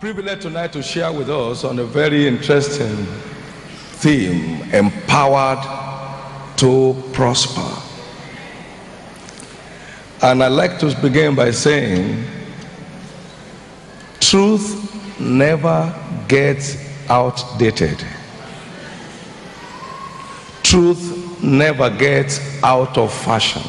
privileged tonight to share with us on a very interesting theme, empowered to prosper. And I'd like to begin by saying, truth never gets outdated. Truth never gets out of fashion.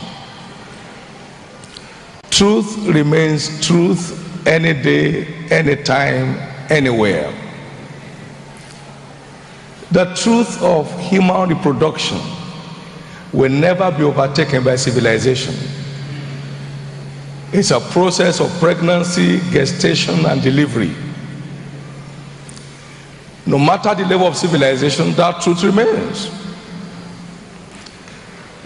Truth remains truth any day, anytime, anywhere. The truth of human reproduction will never be overtaken by civilization. It's a process of pregnancy, gestation, and delivery. No matter the level of civilization, that truth remains.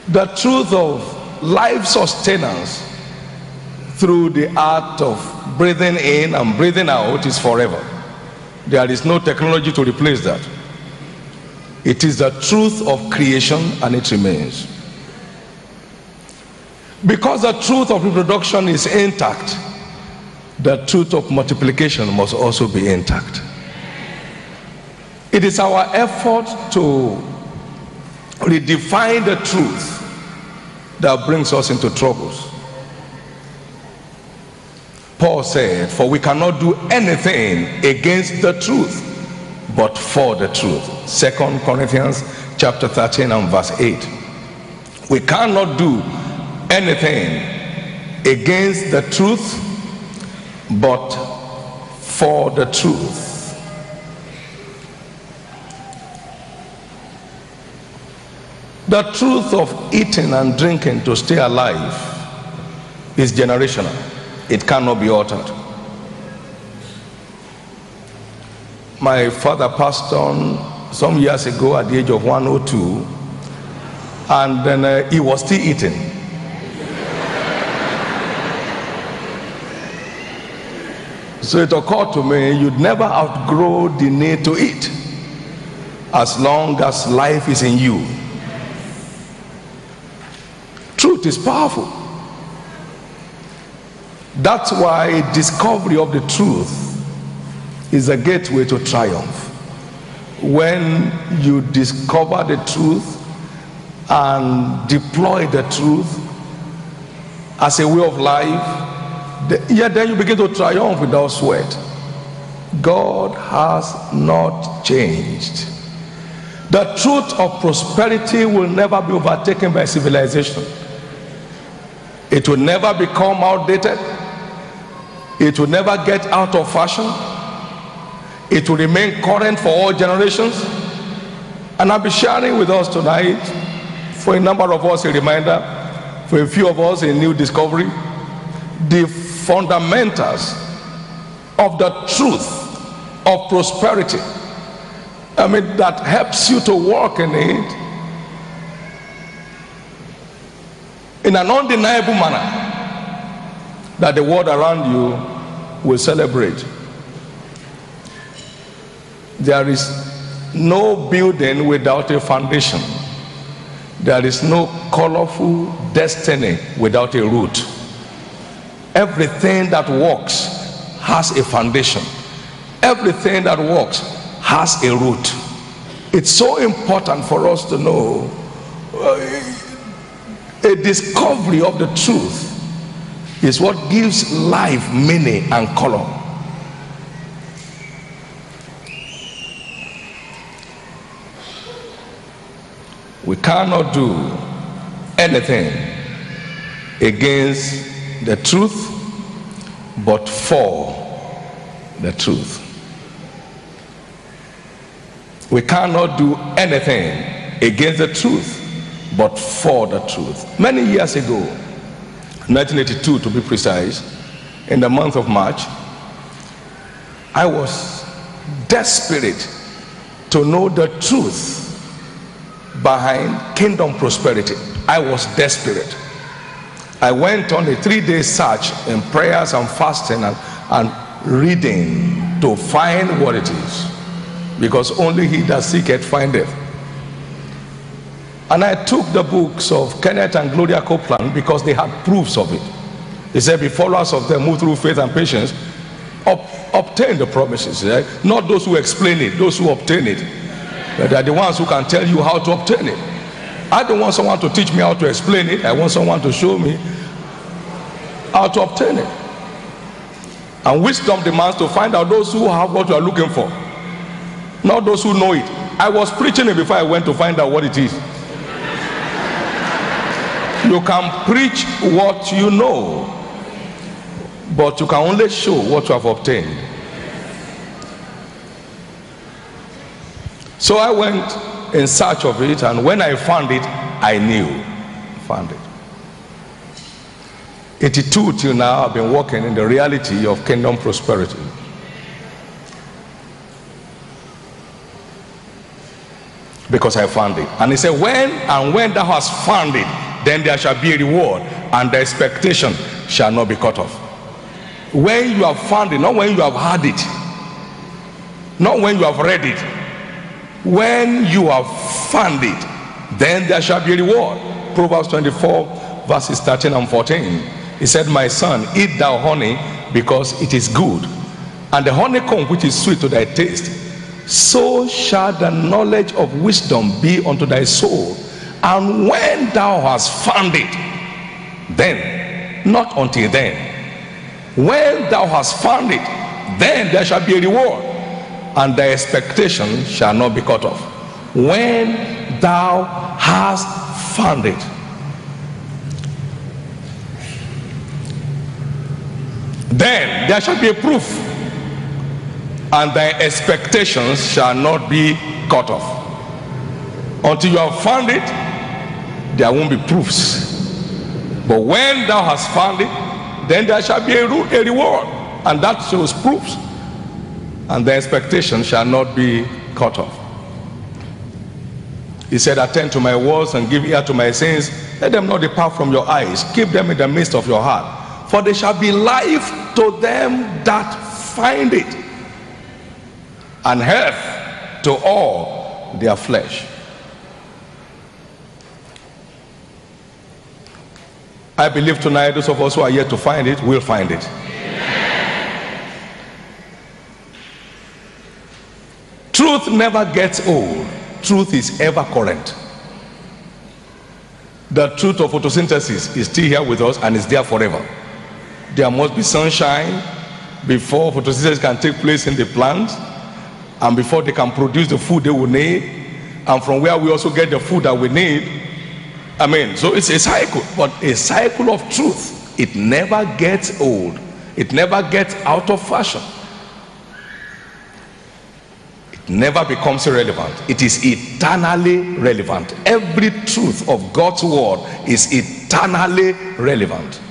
The truth of life sustenance through the act of breathing in and breathing out is forever. There is no technology to replace that. It is the truth of creation, and it remains. Because the truth of reproduction is intact, the truth of multiplication must also be intact. It is our effort to redefine the truth that brings us into troubles. Paul said, for we cannot do anything against the truth, but for the truth. 2 Corinthians chapter 13 and verse 8. We cannot do anything against the truth, but for the truth. The truth of eating and drinking to stay alive is generational. It cannot be altered. My father passed on some years ago at the age of 102, and then he was still eating. So it occurred to me, you'd never outgrow the need to eat as long as life is in you. Truth is powerful. That's why discovery of the truth is a gateway to triumph. When you discover the truth and deploy the truth as a way of life, then you begin to triumph without sweat. God has not changed. The truth of prosperity will never be overtaken by civilization. It will never become outdated. It will never get out of fashion. It will remain current for all generations. And I'll be sharing with us tonight, for a number of us a reminder, for a few of us a new discovery, the fundamentals of the truth of prosperity. That helps you to walk in it in an undeniable manner that the world around you will celebrate. There is no building without a foundation. There is no colorful destiny without a root. Everything that works has a foundation. Everything that works has a root. It's so important for us to know a discovery of the truth is what gives life meaning and color. We cannot do anything against the truth, but for the truth. We cannot do anything against the truth, but for the truth. Many years ago, 1982 to be precise, in the month of March, I was desperate to know the truth behind kingdom prosperity. I was desperate. I went on a 3-day search in prayers and fasting and reading to find what it is, because only he that seeketh findeth. And I took the books of Kenneth and Gloria Copeland because they had proofs of it. They said, be followers of them, move through faith and patience obtain the promises, right? Not those who explain it, those who obtain it. They are the ones who can tell you how to obtain it. I don't want someone to teach me how to explain it. I want someone to show me how to obtain it. And wisdom demands to find out those who have what you are looking for, not those who know it. I was preaching it before I went to find out what it is. You can preach what you know, but you can only show what you have obtained. So I went in search of it, and when I found it, I knew. Found it. 82 till now, I've been walking in the reality of kingdom prosperity. Because I found it. And he said, when thou hast found it, then there shall be a reward, and the expectation shall not be cut off. When you have found it, not when you have had it, not when you have read it. When you have found it, then there shall be a reward. Proverbs 24 verses 13 and 14. He said, my son, eat thou honey, because it is good, and the honeycomb which is sweet to thy taste. So shall the knowledge of wisdom be unto thy soul. And when thou hast found it, then, not until then, when thou hast found it, then there shall be a reward, and thy expectation shall not be cut off. When thou hast found it. Then there shall be a proof, and thy expectations shall not be cut off. Until you have found it, there won't be proofs. But when thou hast found it, then there shall be a reward, and that shows proofs, and the expectation shall not be cut off. He said, attend to my words and give ear to my sayings. Let them not depart from your eyes. Keep them in the midst of your heart. For they shall be life to them that find it, and health to all their flesh. I believe tonight those of us who are yet to find it will find it. Amen. Truth never gets old. Truth is ever current. The truth of photosynthesis is still here with us and is there forever. There must be sunshine before photosynthesis can take place in the plants, and before they can produce the food they will need, and from where we also get the food that we need. Amen. So it's a cycle, but a cycle of truth. It never gets old. It never gets out of fashion. It never becomes irrelevant. It is eternally relevant. Every truth of God's word is eternally relevant.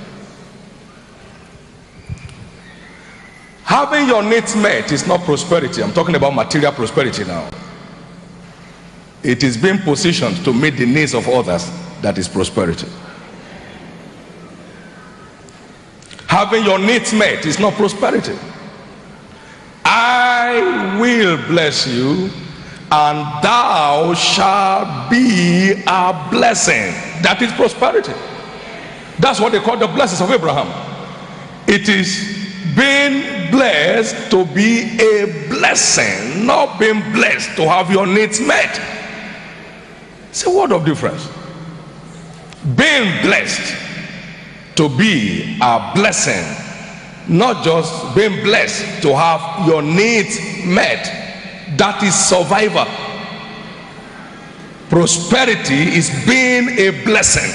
Having your needs met is not prosperity. I'm talking about material prosperity now. It is being positioned to meet the needs of others. That is prosperity. Having your needs met is not prosperity. I will bless you, and thou shalt be a blessing. That is prosperity. That's what they call the blessings of Abraham. It is being blessed to be a blessing, not being blessed to have your needs met. It's a word of difference. Being blessed to be a blessing, not just being blessed to have your needs met. That is survival. Prosperity is being a blessing,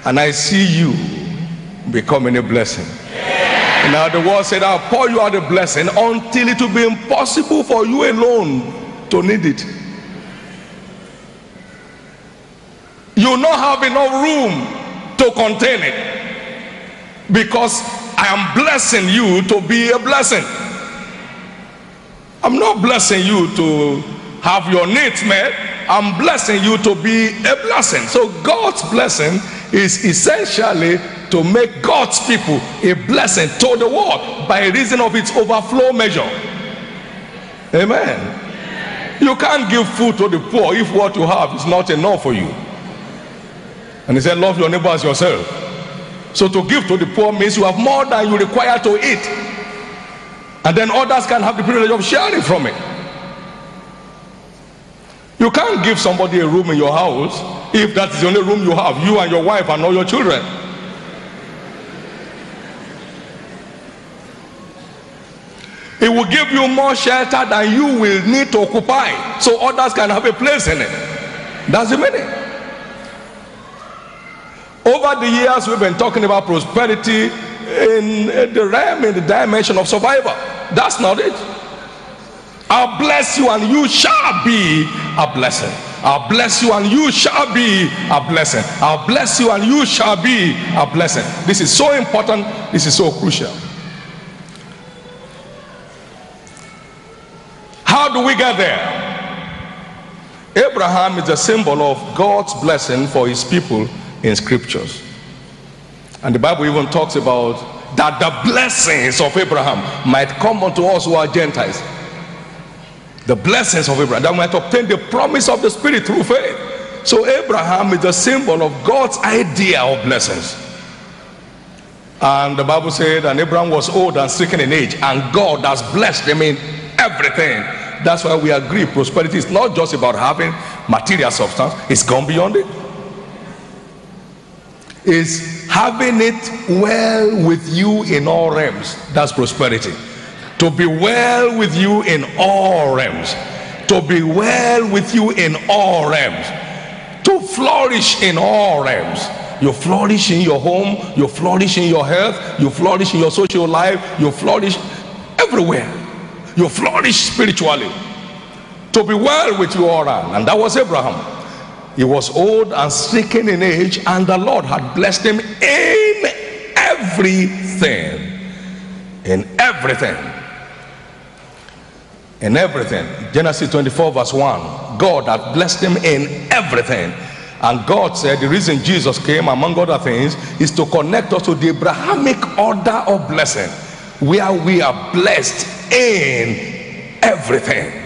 and I see you becoming a blessing. Now the word said, I'll pour you out a blessing until it will be impossible for you alone to need it. You will not have enough room to contain it, because I am blessing you to be a blessing. I'm not blessing you to have your needs met. I'm blessing you to be a blessing. So God's blessing is essentially to make God's people a blessing to the world by reason of its overflow measure. Amen. You can't give food to the poor if what you have is not enough for you. And he said, love your neighbor as yourself. So to give to the poor means you have more than you require to eat. And then others can have the privilege of sharing from it. You can't give somebody a room in your house if that is the only room you have, you and your wife and all your children. It will give you more shelter than you will need to occupy, so others can have a place in it. That's the meaning. Over the years, we've been talking about prosperity in the realm, in the dimension of survival. That's not it. I'll bless you and you shall be a blessing. I'll bless you and you shall be a blessing. I'll bless you and you shall be a blessing. This is so important. This is so crucial. How do we get there? Abraham is a symbol of God's blessing for his people in scriptures. And the Bible even talks about that the blessings of Abraham might come unto us who are Gentiles. The blessings of Abraham, that we might obtain the promise of the Spirit through faith. So Abraham is a symbol of God's idea of blessings. And the Bible said, and Abraham was old and stricken in age, and God has blessed him in everything. That's why we agree prosperity is not just about having material substance, it's gone beyond it. It's having it well with you in all realms. That's prosperity. To be well with you in all realms. To be well with you in all realms. To flourish in all realms. You flourish in your home, you flourish in your health, you flourish in your social life, you flourish everywhere. You flourish spiritually. To be well with you all around. And that was Abraham. He was old and stricken in age, and the Lord had blessed him in everything. In everything. In everything. Genesis 24 verse 1. God had blessed him in everything. And God said the reason Jesus came, among other things, is to connect us to the Abrahamic order of blessing, where we are blessed in everything.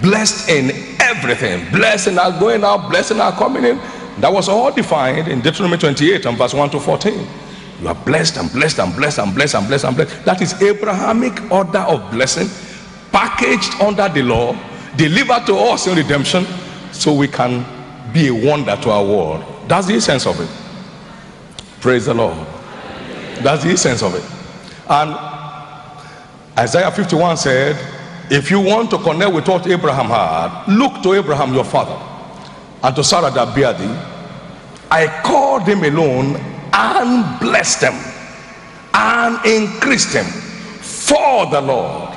Blessed in everything. Blessed in our going out, blessed in our coming in. That was all defined in Deuteronomy 28 and verse 1 to 14. You are blessed and blessed and blessed and blessed and blessed and blessed. That is Abrahamic order of blessing, packaged under the law, delivered to us in redemption, so we can be a wonder to our world. That's the essence of it. Praise the Lord. That's the essence of it. And Isaiah 51 said, if you want to connect with what Abraham had, look to Abraham your father and to Sarah that bare thee. I called him alone and blessed him and increased him. For the Lord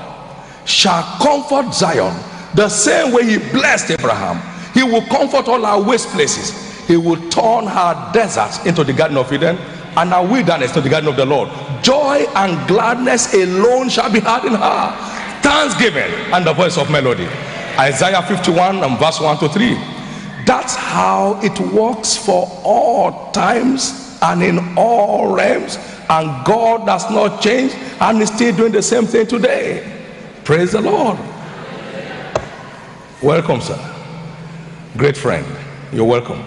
shall comfort Zion the same way he blessed Abraham. He will comfort all our waste places. He will turn her deserts into the garden of Eden and our wilderness to the garden of the Lord. Joy and gladness alone shall be heard in her. Thanksgiving and the voice of melody. Isaiah 51 and verse 1 to 3. That's how it works for all times and in all realms. And God does not change and is still doing the same thing today. Praise the Lord. Welcome, sir. Great friend. You're welcome.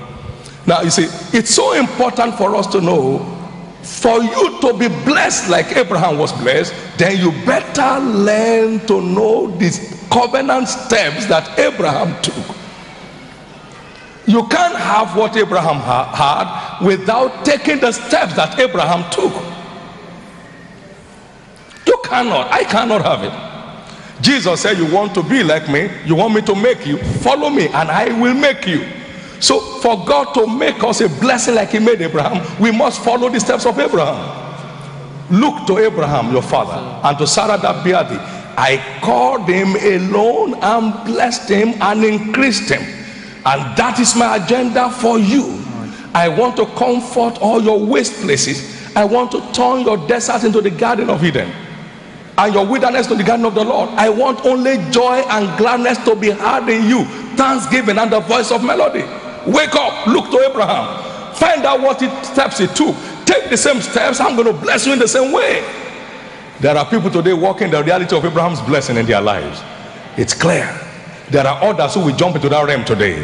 Now you see, it's so important for us to know, for you to be blessed like Abraham was blessed, then you better learn to know these covenant steps that Abraham took. You can't have what Abraham had without taking the steps that Abraham took. You cannot. I cannot have it. Jesus said, you want to be like me, you want me to make you, follow me and I will make you. So for God to make us a blessing like he made Abraham, we must follow the steps of Abraham. Look to Abraham your father and to Sarah that bare thee. I called him alone and blessed him and increased him. And that is my agenda for you. I want to comfort all your waste places. I want to turn your desert into the garden of Eden and your wilderness to the garden of the Lord. I want only joy and gladness to be heard in you, thanksgiving and the voice of melody. Wake up, look to Abraham, find out what steps he took, take the same steps. I'm going to bless you in the same way. There are people today walking the reality of Abraham's blessing in their lives. It's clear. There are others who will jump into that realm today.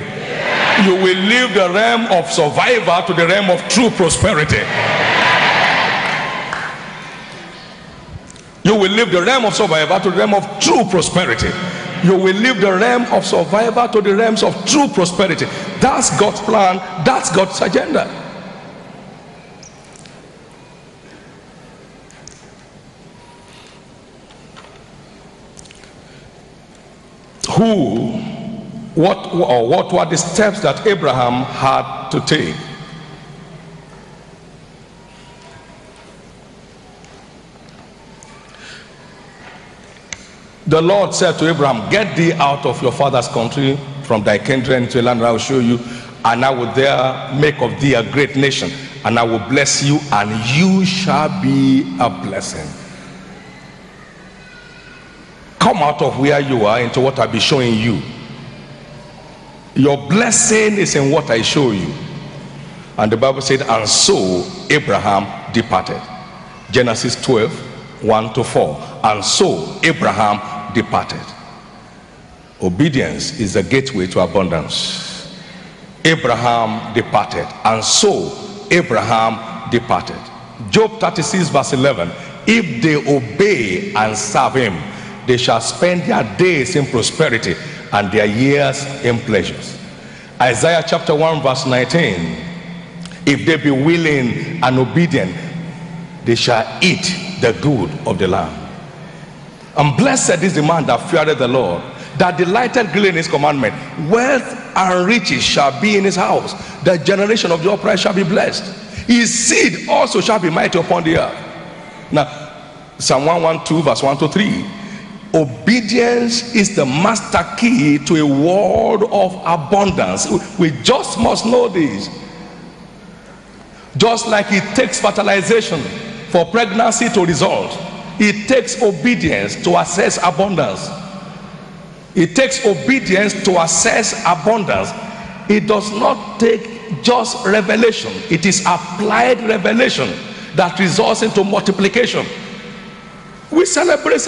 You will leave the realm of survivor to the realm of true prosperity. You will leave the realm of survivor to the realm of true prosperity. You will leave the realm of survivor to the realms of true prosperity. That's God's plan. That's God's agenda. What were the steps that Abraham had to take? The Lord said to Abraham, get thee out of your father's country, from thy kindred into a land I will show you, and I will there make of thee a great nation, and I will bless you, and you shall be a blessing. Come out of where you are into what I'll be showing you. Your blessing is in what I show you. And the Bible said, and so Abraham departed. Genesis 12, 1 to 4. And so Abraham departed. Obedience is the gateway to abundance. Abraham departed, and so Abraham departed. Job 36 verse 11. If they obey and serve him, they shall spend their days in prosperity and their years in pleasures. Isaiah chapter 1 verse 19. If they be willing and obedient, they shall eat the good of the land. And blessed is the man that feareth the Lord, that delighted greatly in his commandment. Wealth and riches shall be in his house. The generation of the upright shall be blessed. His seed also shall be mighty upon the earth. Now, Psalm 112 verse 1 to 3. Obedience is the master key to a world of abundance. We just must know this. Just like it takes fertilization for pregnancy to result, it takes obedience to access abundance. It takes obedience to access abundance. It does not take just revelation. It is applied revelation that results into multiplication. We celebrate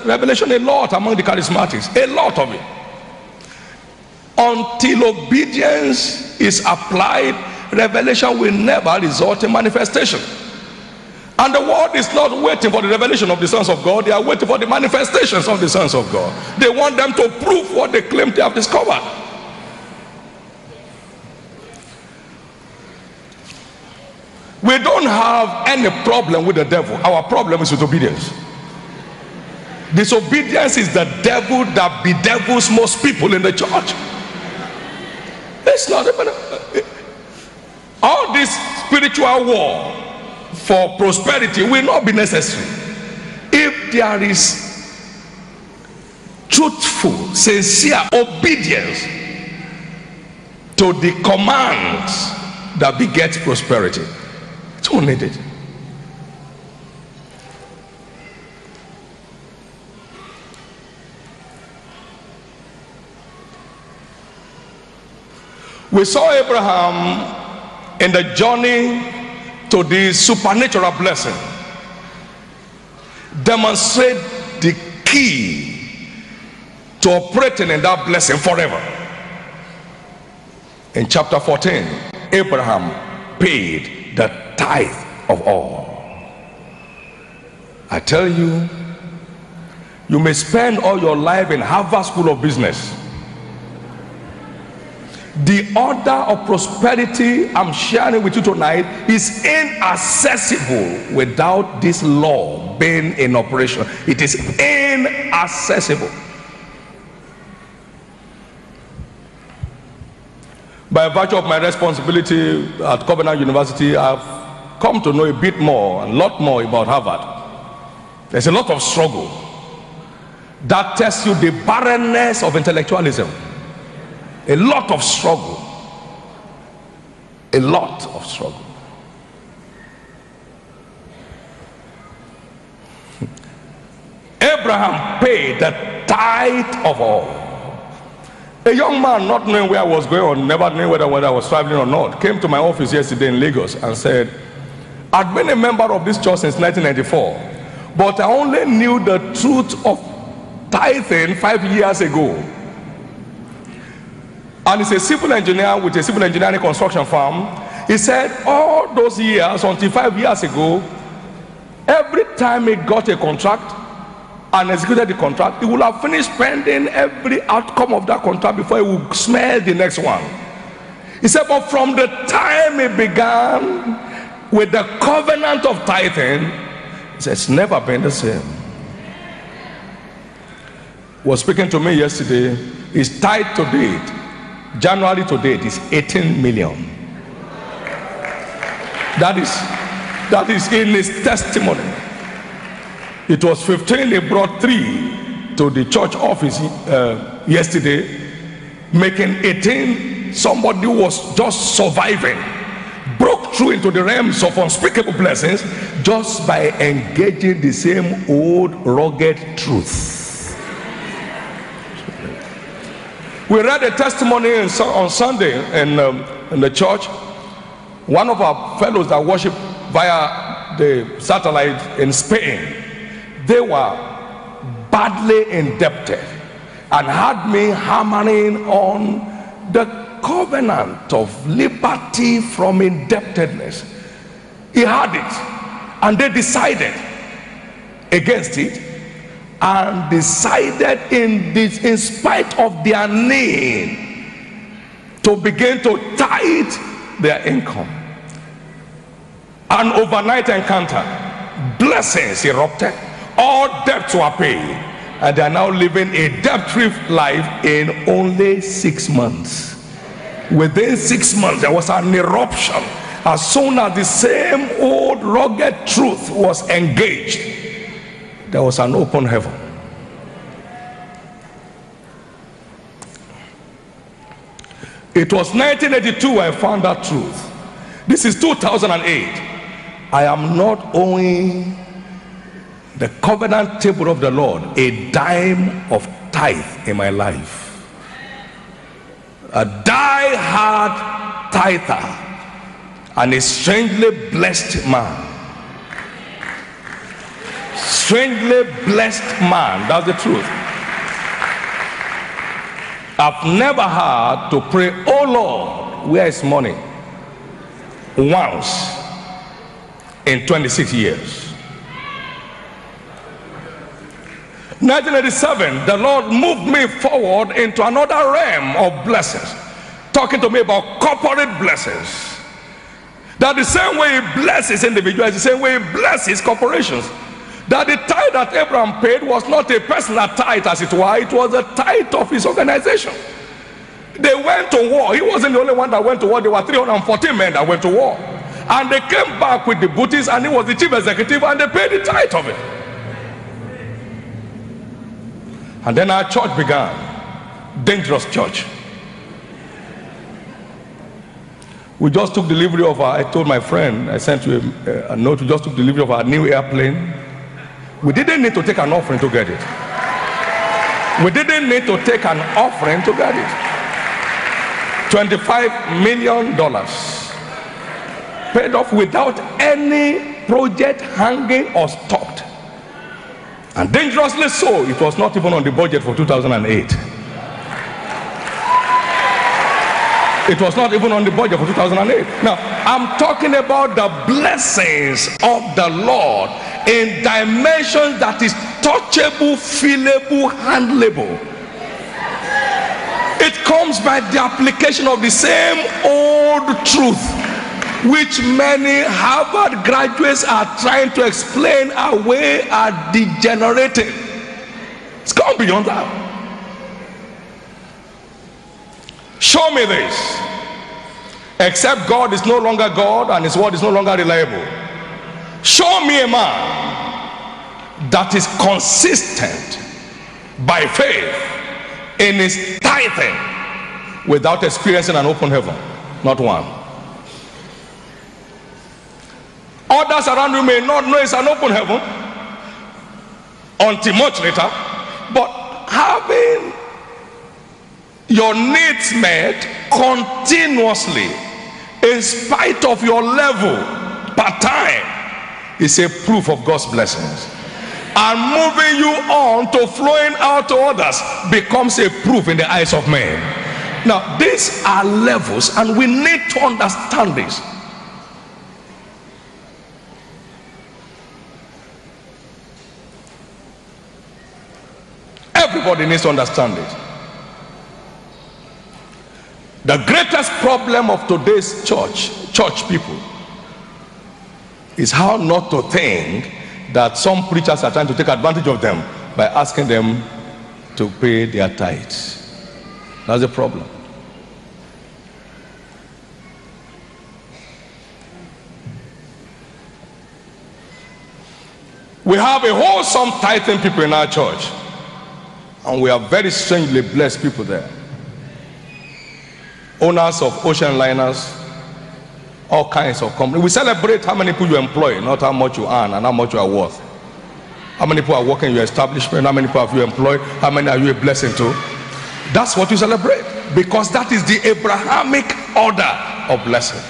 revelation a lot among the charismatics, a lot of it. Until obedience is applied, revelation will never result in manifestation. And the world is not waiting for the revelation of the sons of God. They are waiting for the manifestations of the sons of God. They want them to prove what they claim to have discovered. We don't have any problem with the devil. Our problem is with obedience. Disobedience is the devil that bedevils most people in the church. It's not all this spiritual war for prosperity will not be necessary if there is truthful, sincere obedience to the commands that beget prosperity. It's all needed. We saw Abraham in the journey to the supernatural blessing demonstrate the key to operating in that blessing forever. In chapter 14, Abraham paid the tithe of all. I tell you, you may spend all your life in Harvard School of Business. The order of prosperity I'm sharing with you tonight is inaccessible without this law being in operation. It is inaccessible. By virtue of my responsibility at Covenant University, I've come to know a bit more, a lot more about Harvard. There's a lot of struggle that tells you the barrenness of intellectualism. A lot of struggle. A lot of struggle. Abraham paid the tithe of all. A young man, not knowing where I was going or never knowing whether I was traveling or not, came to my office yesterday in Lagos and said, I'd been a member of this church since 1994, but I only knew the truth of tithing 5 years ago. And he's a civil engineer with a civil engineering construction firm. He said all those years until 5 years ago, every every time he got a contract and executed the contract, he would have finished spending every outcome of that contract before he would smell the next one. He said, but from the time he began with the covenant of tithing, he said, it's never been the same. He was speaking to me yesterday. His tithe to date, January to date, is 18 million. That is in his testimony. It was 15, he brought 3 to the church office yesterday, making 18. Somebody who was just surviving broke through into the realms of unspeakable blessings just by engaging the same old rugged truth. We read a testimony on Sunday in the church. One of our fellows that worship via the satellite in Spain, they were badly indebted and had me hammering on the covenant of liberty from indebtedness. He had it, and they decided against it, and decided in spite of their need to begin to tithe their income. An overnight encounter, blessings erupted, all debts were paid, and they are now living a debt-free life in only 6 months. Within 6 months, there was an eruption. As soon as the same old rugged truth was engaged, there was an open heaven. It was 1982 I found that truth. This is 2008. I am not owing the covenant table of the Lord a dime of tithe in my life. A die-hard tither and a strangely blessed man. Strangely blessed man. That's the truth. I've never had to pray, oh Lord, where is money? Once in 26 years. 1987, the Lord moved me forward into another realm of blessings, talking to me about corporate blessings. That the same way he blesses individuals, the same way he blesses corporations. That the tithe that Abraham paid was not a personal tithe, as it were, it was a tithe of his organization. They went to war. He wasn't the only one that went to war. There were 314 men that went to war, and they came back with the booty, and he was the chief executive, and they paid the tithe of it. And then our church began. Dangerous church. We just took delivery of our, I told my friend, I sent you a note, we just took delivery of our new airplane. We didn't need to take an offering to get it. We didn't need to take an offering to get it. $25 million paid off without any project hanging or stopped. And dangerously so, it was not even on the budget for 2008. It was not even on the budget for 2008. Now, I'm talking about the blessings of the Lord in dimensions that is touchable, feelable, handleable. It comes by the application of the same old truth, which many Harvard graduates are trying to explain away, are degenerating. It's gone beyond that. Show me this. Except God is no longer God and his word is no longer reliable. Show me a man that is consistent by faith in his tithing without experiencing an open heaven. Not one. Others around you may not know it's an open heaven until much later, but having your needs met continuously in spite of your level per time is a proof of God's blessings, and moving you on to flowing out to others becomes a proof in the eyes of men. Now these are levels, and we need to understand this. Everybody needs to understand it. The greatest problem of today's church people, is how not to think that some preachers are trying to take advantage of them by asking them to pay their tithes. That's the problem. We have a wholesome tithing people in our church, and we are very strangely blessed people there. Owners of ocean liners, all kinds of companies. We celebrate how many people you employ, not how much you earn and how much you are worth. How many people are working in your establishment, how many people have you employed, how many are you a blessing to. That's what you celebrate, because that is the Abrahamic order of blessing.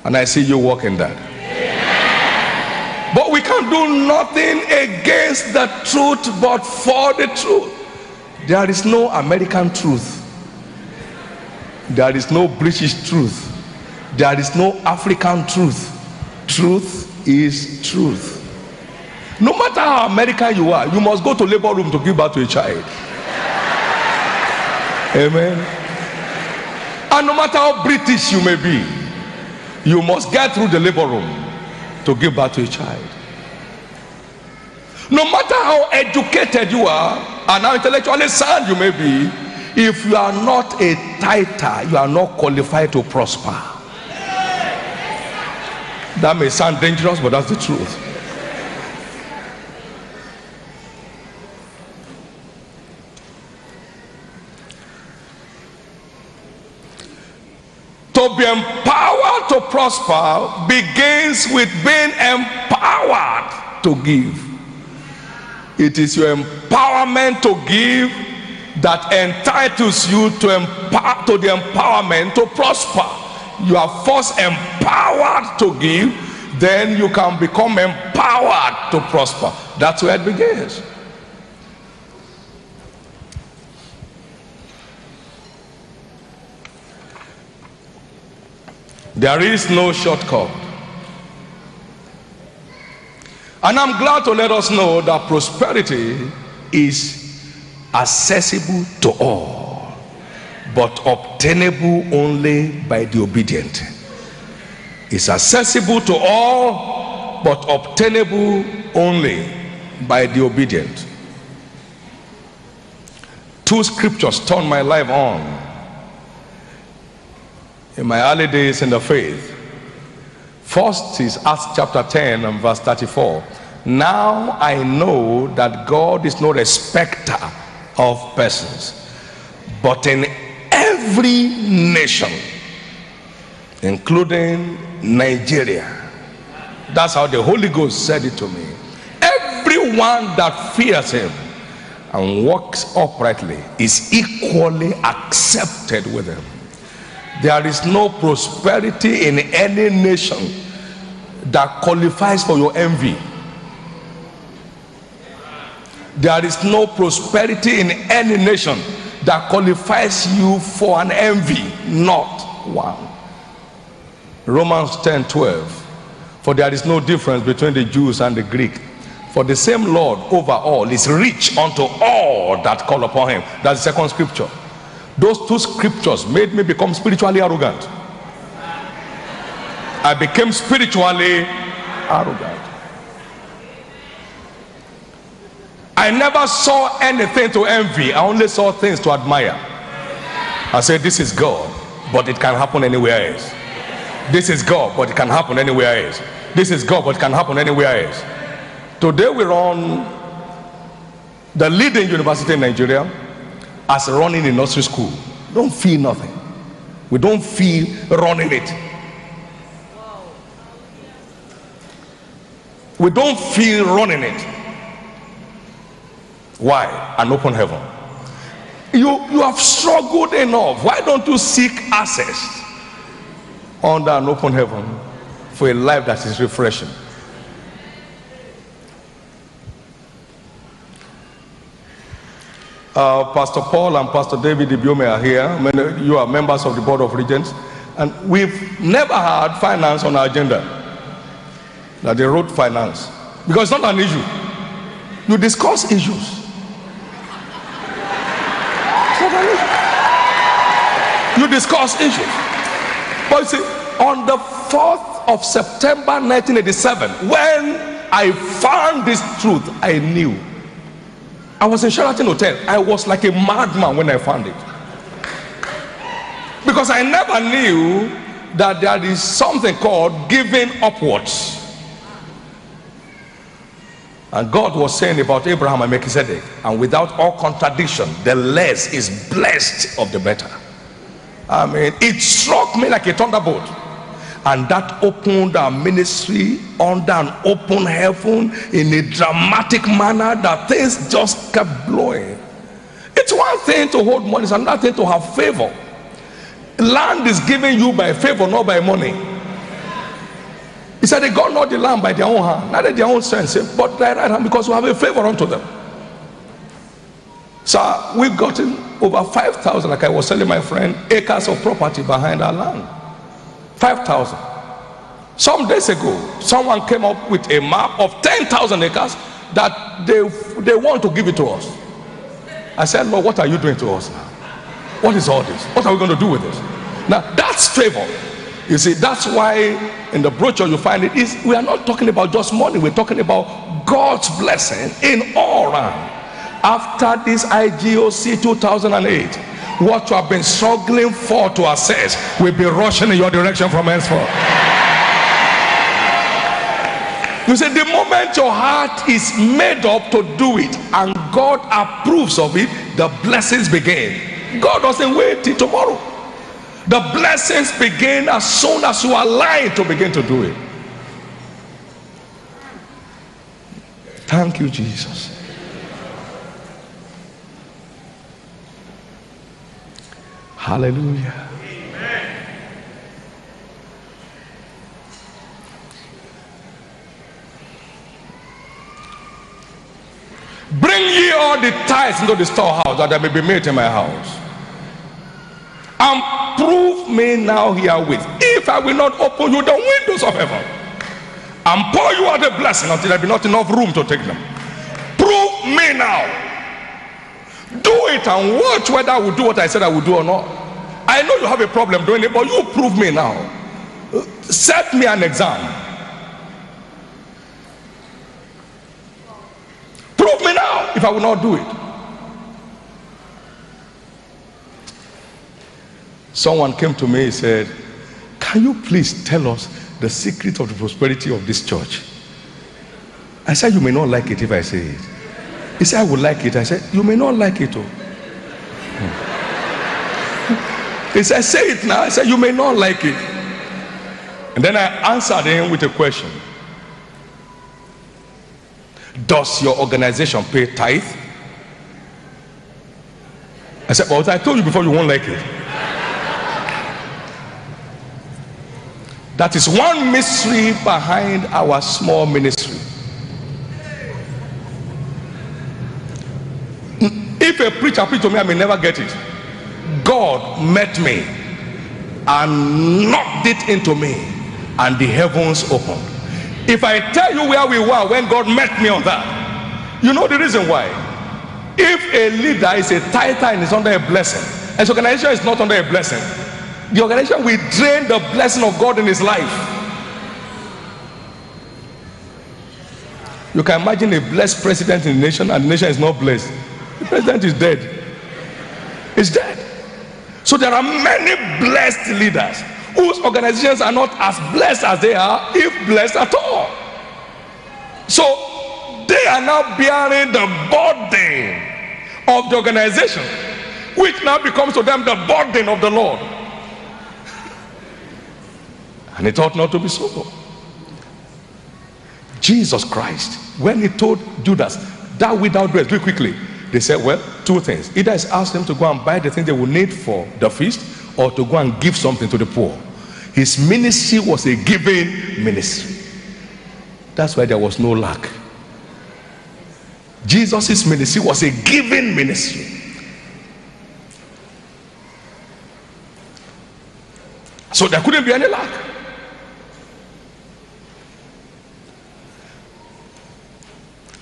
And I see you walk in that. But we can't do nothing against the truth but for the truth. There is no American truth. There is no British truth. There is no African truth. Truth is truth. No matter how American you are, you must go to labor room to give birth to a child. Amen. And no matter how British you may be, you must get through the labor room to give birth to a child. No matter how educated you are and how intellectually sound you may be, if you are not a tither, you are not qualified to prosper. That may sound dangerous, but that's the truth. To be empowered to prosper begins with being empowered to give. It is your empowerment to give that entitles you to the empowerment to prosper. You are first empowered to give, then you can become empowered to prosper. That's where it begins. There is no shortcut. And I'm glad to let us know that prosperity is accessible to all, but obtainable only by the obedient. It's accessible to all, but obtainable only by the obedient. Two scriptures turned my life on in my early days in the faith. First is Acts chapter 10 and verse 34. Now I know that God is no respecter of persons, but in every nation, including Nigeria, that's how the Holy Ghost said it to me, everyone that fears him and walks uprightly is equally accepted with him. There is no prosperity in any nation that qualifies for your envy. There is no prosperity in any nation that qualifies you for an envy. Not one. Romans 10:12. For there is no difference between the Jews and the Greek, for the same Lord over all is rich unto all that call upon him. That's the second scripture. Those two scriptures made me become spiritually arrogant. I became spiritually arrogant. I never saw anything to envy. I only saw things to admire. I said, this is God, but it can happen anywhere else. This is God, but it can happen anywhere else. This is God, but it can happen anywhere else. Today we run the leading university in Nigeria as running a nursery school. Don't feel nothing. We don't feel running it. We don't feel running it. Why? An open heaven. You have struggled enough. Why don't you seek access under an open heaven for a life that is refreshing? Pastor Paul and Pastor David Ibiome are here. You are members of the Board of Regents, and we've never had finance on our agenda. That they wrote finance, because it's not an issue. You discuss issues. You discuss issues. But you see, on the 4th of September 1987, when I found this truth, I knew. I was in Sheraton Hotel. I was like a madman when I found it. Because I never knew that there is something called giving upwards. And God was saying about Abraham and Melchizedek, and without all contradiction, the less is blessed of the better. I mean, it struck me like a thunderbolt. And that opened our ministry under an open heaven in a dramatic manner that things just kept blowing. It's one thing to hold money, it's another thing to have favor. Land is given you by favor, not by money. He said they got not the land by their own hand, not at their own strength, but their right hand, because we have a favor unto them. So we've gotten over 5,000, like I was telling my friend, acres of property behind our land. 5,000. Some days ago, someone came up with a map of 10,000 acres that they want to give it to us. I said, Lord, what are you doing to us now? What is all this? What are we going to do with this? Now, that's favor. You see, that's why in the brochure you find it is, we are not talking about just money, we're talking about God's blessing in all round. After this IGOC 2008, what you have been struggling for to access will be rushing in your direction from henceforth. You see, the moment your heart is made up to do it and God approves of it, the blessings begin. God doesn't wait till tomorrow. The blessings begin as soon as you are aligned to begin to do it. Thank you, Jesus. Hallelujah. Amen. Bring ye all the tithes into the storehouse, that there may be meat in my house. And prove me now herewith, if I will not open you the windows of heaven and pour you out a blessing until there be not enough room to take them. Prove me now. Do it and watch whether I will do what I said I would do or not. I know you have a problem doing it, but you prove me now. Set me an exam. Prove me now if I will not do it. Someone came to me and said, can you please tell us the secret of the prosperity of this church? I said, you may not like it if I say it. He said, I would like it. I said, you may not like it. He said, say it now. I said, you may not like it. And then I answered him with a question. Does your organization pay tithe? I said, well, I told you before, you won't like it. That is one mystery behind our small ministry. If a preacher preach to me, I may never get it. God met me and knocked it into me, and the heavens opened. If I tell you where we were when God met me on that, you know the reason why. If a leader is a tither and is under a blessing, and his organization is not under a blessing, the organization will drain the blessing of God in his life. You can imagine a blessed president in the nation, and the nation is not blessed. The president is dead. He's dead. So there are many blessed leaders whose organizations are not as blessed as they are, if blessed at all. So they are now bearing the burden of the organization, which now becomes to them the burden of the Lord. And it ought not to be so. Jesus Christ, when he told Judas, that without bread, do it quickly. They said, well, two things. Either it's asked them to go and buy the things they will need for the feast, or to go and give something to the poor. His ministry was a giving ministry. That's why there was no lack. Jesus' ministry was a giving ministry. So there couldn't be any lack.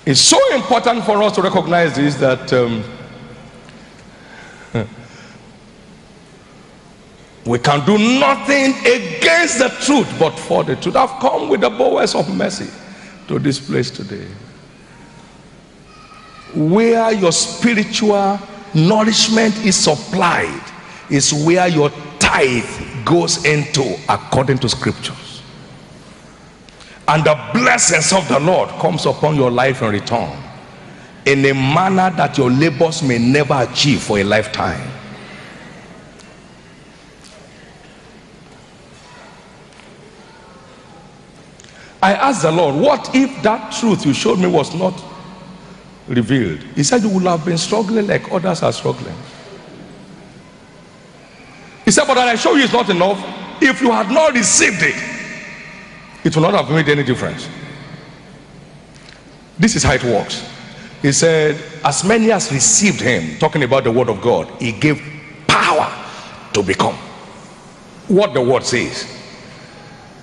It's so important for us to recognize this, that We can do nothing against the truth, but for the truth. I've come with the bowels of mercy to this place today, where your spiritual nourishment is supplied is where your tithe goes into, according to scriptures, and the blessings of the Lord comes upon your life in return, in a manner that your labors may never achieve for a lifetime. I asked the Lord, what if that truth you showed me was not revealed? He said, you would have been struggling like others are struggling. He said, but that I show you is not enough. If you had not received it, it would not have made any difference. This is how it works. He said, as many as received him, talking about the word of God, he gave power to become what the word says,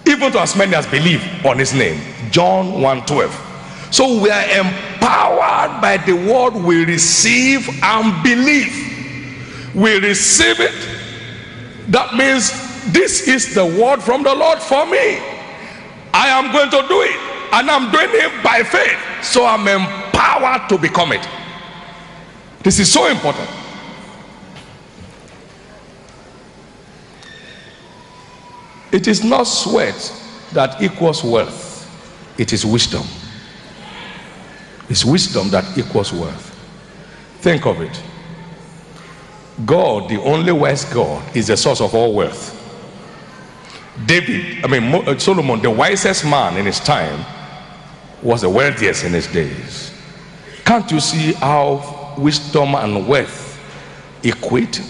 even to as many as believe on his name. John 1:12. So we are empowered by the word we receive and believe. We receive it. That means this is the word from the Lord for me. I am going to do it, and I'm doing it by faith. So I'm empowered to become it. This is so important. It is not sweat that equals wealth. It is wisdom. It's wisdom that equals wealth. Think of it. God, the only wise God, is the source of all wealth. Solomon, the wisest man in his time, was the wealthiest in his days. Can't you see how wisdom and wealth equate?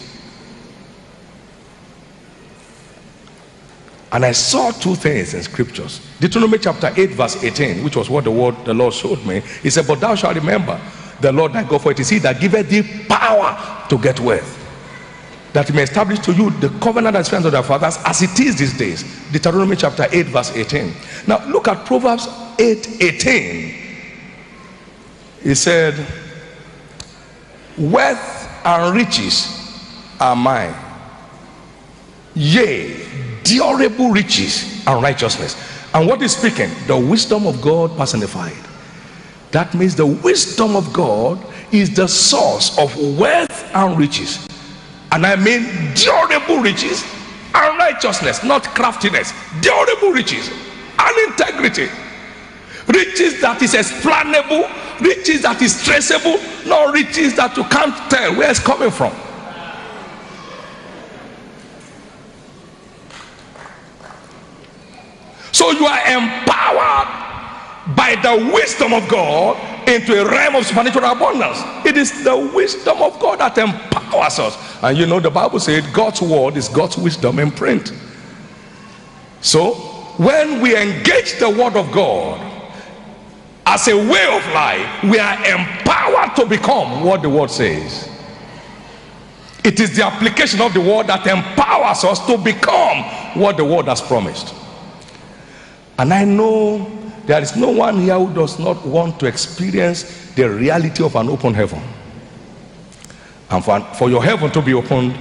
And I saw two things in scriptures. Deuteronomy chapter 8 verse 18, which was what the Lord showed me. He said, but thou shalt remember the Lord thy God, for it is he that giveth thee power to get wealth, that he may establish to you the covenant that is friends of their fathers, as it is these days. Deuteronomy chapter 8 verse 18. Now look at Proverbs 8:18. He said, wealth and riches are mine, yea, durable riches and righteousness. And what is speaking? The wisdom of God personified. That means the wisdom of God is the source of wealth and riches. And I mean durable riches and righteousness, not craftiness. Durable riches and integrity. Riches that is explainable, riches that is traceable, not riches that you can't tell where it's coming from. So you are empowered by the wisdom of God into a realm of supernatural abundance. It is the wisdom of God that empowers us. And you know, the Bible said God's word is God's wisdom in print. So when we engage the word of God as a way of life, we are empowered to become what the word says. It is the application of the word that empowers us to become what the word has promised. And I know there is no one here who does not want to experience the reality of an open heaven. And for your heaven to be opened,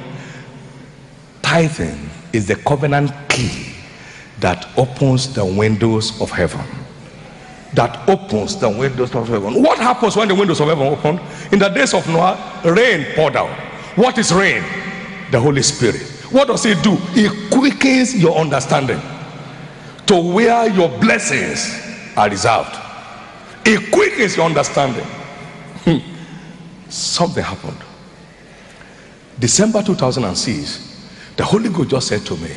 tithing is the covenant key that opens the windows of heaven. That opens the windows of heaven. What happens when the windows of heaven open? In the days of Noah, rain poured out. What is rain? The Holy Spirit. What does it do? It quickens your understanding to where your blessings are reserved. It quickens your understanding. Something happened. December 2006, the Holy Ghost just said to me,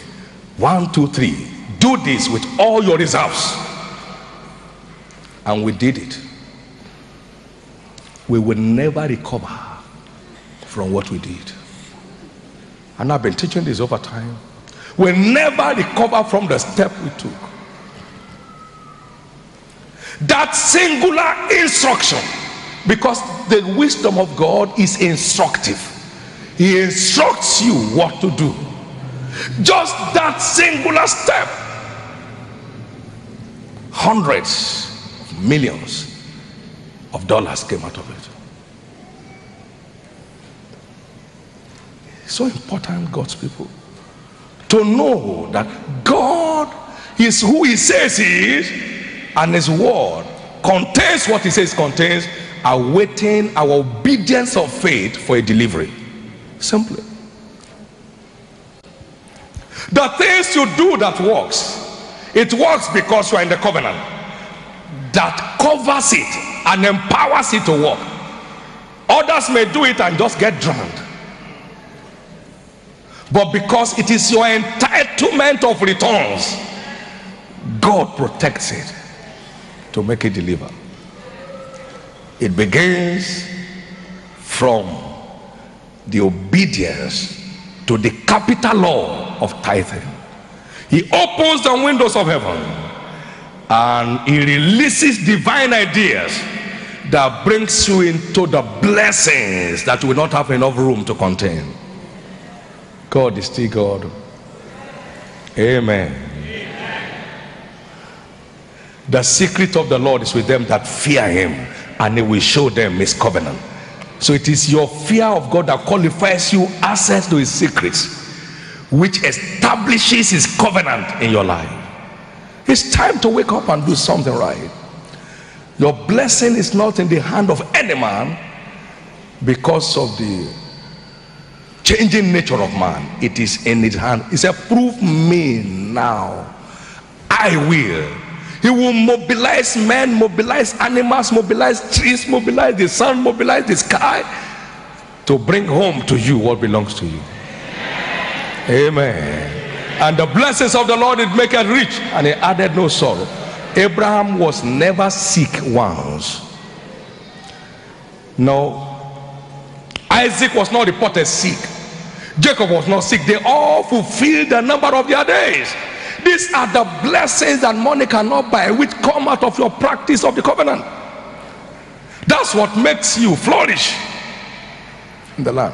1, 2, 3, do this with all your reserves. And we did it. We will never recover from what we did. And I've been teaching this over time. We'll never recover from the step we took. That singular instruction, because the wisdom of God is instructive. He instructs you what to do. Just that singular step, hundreds of millions of dollars came out of it. It's so important, God's people, to know that God is who he says he is, and his word contains what he says contains, awaiting our obedience of faith for a delivery. Simply. The things you do that works, it works because you are in the covenant that covers it and empowers it to work. Others may do it and just get drowned, but because it is your entitlement of returns, God protects it to make it deliver. It begins from the obedience to the capital law of tithing. He opens the windows of heaven and he releases divine ideas that brings you into the blessings that will not have enough room to contain. God is still God. Amen. The secret of the Lord is with them that fear him, and he will show them his covenant. So it is your fear of God that qualifies you access to his secrets, which establishes his covenant in your life. It's time to wake up and do something right. Your blessing is not in the hand of any man because of the changing nature of man. It is in his hand. He said, prove me now, I will. He will mobilize men, mobilize animals, mobilize trees, mobilize the sun, mobilize the sky to bring home to you what belongs to you. Amen. And the blessings of the Lord it maketh rich, and he added no sorrow. Abraham was never sick once. No. Isaac was not reported sick. Jacob was not sick. They all fulfilled the number of their days. These are the blessings that money cannot buy, which come out of your practice of the covenant. That's what makes you flourish in the land.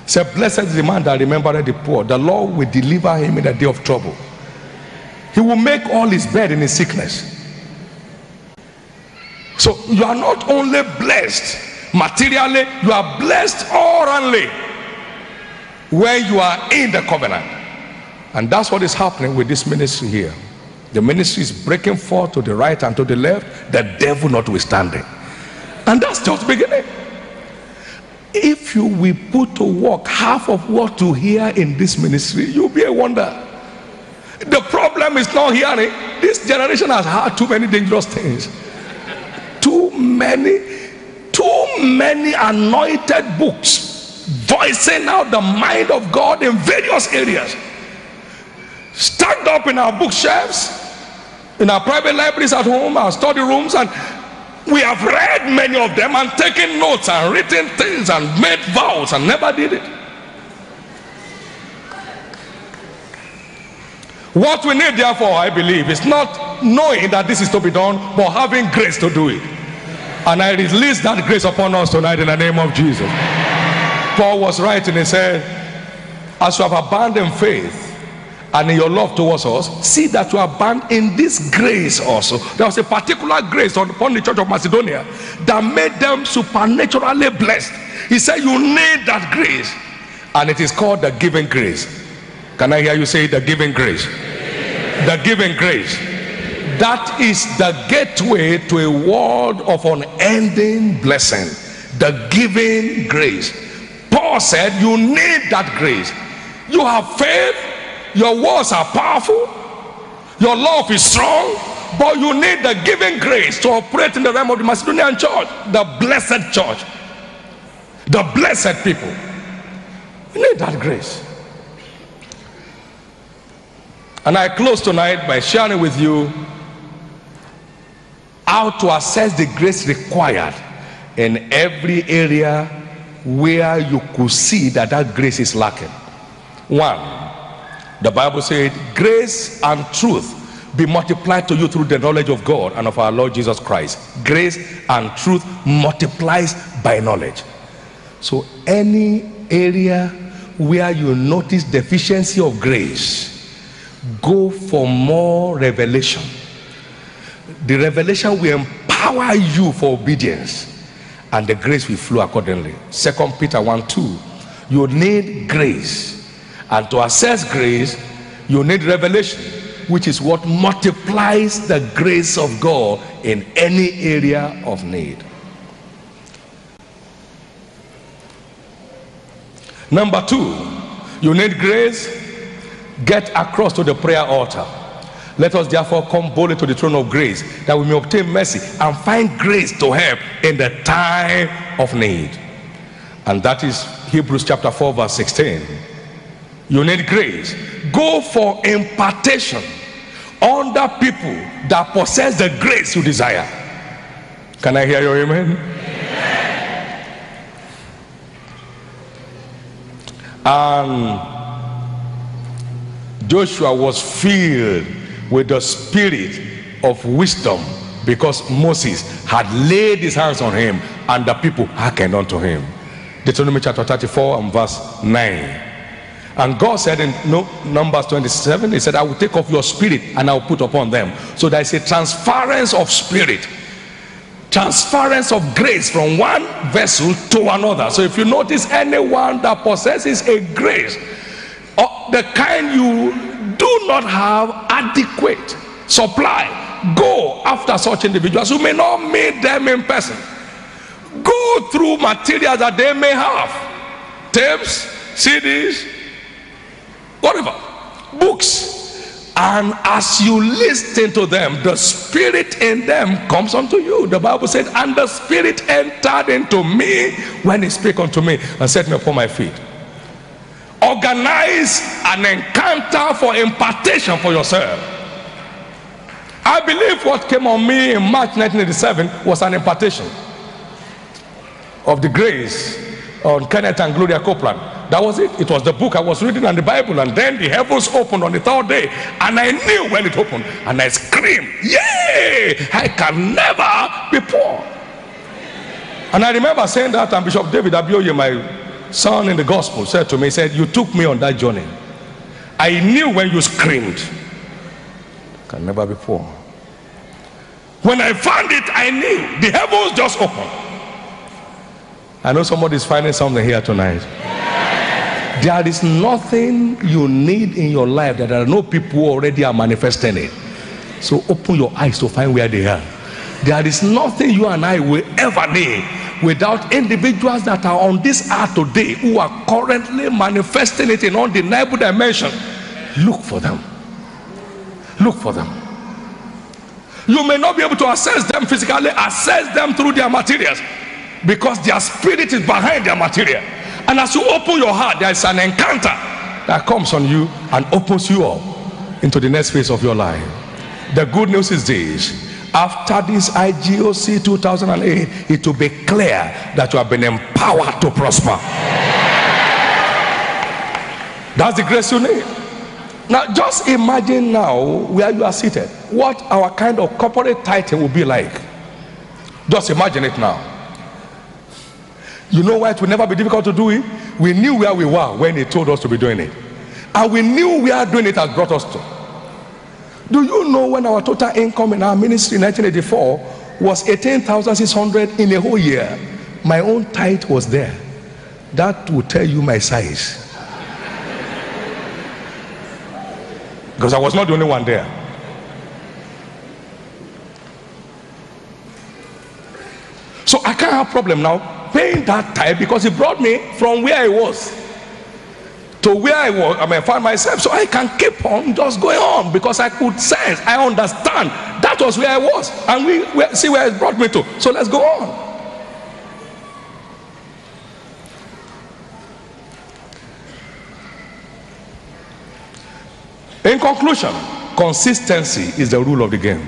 Say, blessed is the man that remembereth the poor. The Lord will deliver him in the day of trouble. He will make all his bed in his sickness. So you are not only blessed materially, you are blessed orally when you are in the covenant. And that's what is happening with this ministry here. The ministry is breaking forth to the right and to the left, the devil notwithstanding. And that's just beginning. If you will put to work half of what you hear in this ministry, you'll be a wonder. The problem is not hearing. This generation has heard too many dangerous things. Too many anointed books voicing out the mind of God in various areas. Stacked up in our bookshelves, in our private libraries at home, our study rooms, and we have read many of them and taken notes and written things and made vows and never did it. What we need, therefore, I believe, is not knowing that this is to be done, but having grace to do it. And I release that grace upon us tonight in the name of Jesus. Paul was writing, he said, as you have abandoned faith and in your love towards us, see that you abound in this grace also. There was a particular grace upon the church of Macedonia that made them supernaturally blessed. He said you need that grace, and it is called the giving grace. Can I hear you say the giving grace? The giving grace. That is the gateway to a world of unending blessing. The giving grace. Paul said you need that grace. You have faith, your words are powerful, your love is strong, but you need the giving grace to operate in the realm of the Macedonian church, the blessed church, the blessed people. You need that grace. And I close tonight by sharing with you how to assess the grace required in every area where you could see that that grace is lacking. One, the Bible said, grace and truth be multiplied to you through the knowledge of God and of our Lord Jesus Christ. Grace and truth multiplies by knowledge. So any area where you notice deficiency of grace, go for more revelation. The revelation will empower you for obedience, and the grace will flow accordingly. 2 Peter 1:2. You need grace, And to access grace, you need revelation, which is what multiplies the grace of God in any area of need. Number two, you need grace. Get across to the prayer altar. Let us therefore come boldly to the throne of grace, that we may obtain mercy and find grace to help in the time of need. And that is Hebrews chapter 4 verse 16. You need grace. Go for impartation under people that possess the grace you desire. Can I hear your amen? And Joshua was filled with the spirit of wisdom, because Moses had laid his hands on him and the people hearkened unto him. Deuteronomy chapter 34 and verse 9. And God said in Numbers 27, he said, I will take off your spirit and I will put upon them. So there is a transference of spirit, transference of grace from one vessel to another. So if you notice, anyone that possesses a grace, the kind you do not have adequate supply, go after such individuals. You may not meet them in person. Go through materials that they may have, tapes, CDs, whatever, books, and as you listen to them, the spirit in them comes unto you. The Bible said, and the spirit entered into me when he spake unto me and set me upon my feet. Organize an encounter for impartation for yourself. I believe what came on me in March 1987 was an impartation of the grace on Kenneth and Gloria Copeland. That was it. It was the book I was reading and the Bible, and then the heavens opened on the third day, and I knew when it opened, and I screamed, yay, I can never be poor. And I remember saying that, and Bishop David Abioye, my son in the gospel, said to me, he said, you took me on that journey. I knew when you screamed, can never be poor. When I found it, I knew the heavens just opened. I know somebody's finding something here tonight. There is nothing you need in your life that there are no people who already are manifesting it. So open your eyes to find where they are. There is nothing you and I will ever need without individuals that are on this earth today who are currently manifesting it in undeniable dimension. Look for them. Look for them. You may not be able to access them physically, access them through their materials, because their spirit is behind their material. And as you open your heart, there is an encounter that comes on you and opens you up into the next phase of your life. The good news is this: after this IGOC 2008, it will be clear that you have been empowered to prosper. That's the grace you need. Now just imagine now where you are seated, what our kind of corporate title will be like. Just imagine it now. You know why it will never be difficult to do it? We knew where we were when he told us to be doing it, and we knew where doing it has brought us to. Do you know when our total income in our ministry in 1984 was 18,600 in a whole year? My own tithe was there. That will tell you my size, because I was not the only one there. So I can't have problem now paying that tithe, because he brought me from where I was to where I found myself. So I can keep on just going on, because I could sense, I understand that was where I was, and we see where it brought me to. So let's go on. In conclusion, consistency is the rule of the game.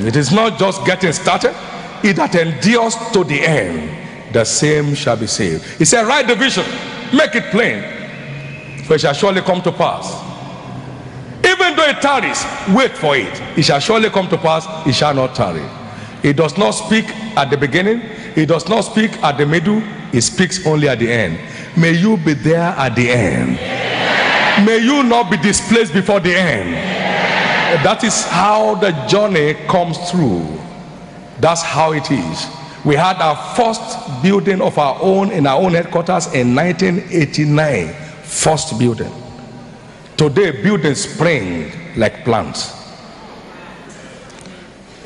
It is not just getting started. He that endures to the end, the same shall be saved. He said, write the vision, make it plain, for it shall surely come to pass. Even though it tarries, wait for it. It shall surely come to pass, it shall not tarry. It does not speak at the beginning, it does not speak at the middle, it speaks only at the end. May you be there at the end. May you not be displaced before the end. That is how the journey comes through. That's how it is. We had our first building of our own in our own headquarters in 1989. First building. Today, buildings spring like plants.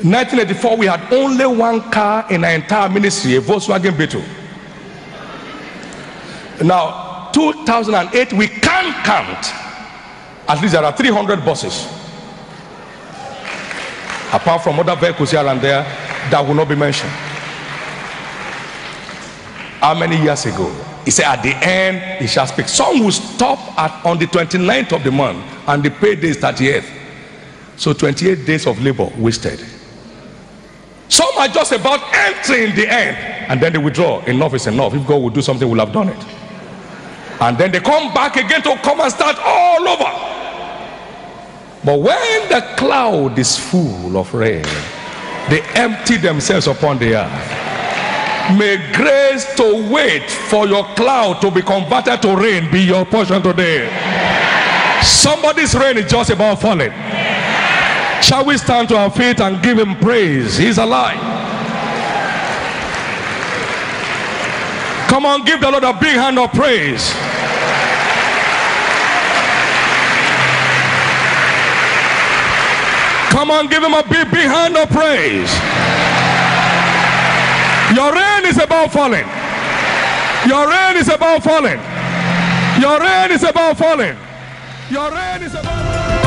1984, we had only one car in our entire ministry, a Volkswagen Beetle. Now, 2008, we can't count. At least there are 300 buses. Apart from other vehicles here and there that will not be mentioned. How many years ago? He said, at the end, he shall speak. Some will stop on the 29th of the month, and the payday is 30th. So 28 days of labor wasted. Some are just about entering the end, and then they withdraw. Enough is enough. If God will do something, we'll have done it. And then they come back again to come and start all over. But when the cloud is full of rain, they empty themselves upon the earth. May grace to wait for your cloud to be converted to rain be your portion today. Somebody's rain is just about falling. Shall we stand to our feet and give him praise? He's alive. Come on, give the Lord a big hand of praise. Come on, give him a big hand of praise. Your rain is about falling. Your rain is about falling. Your rain is about falling. Your rain is about falling.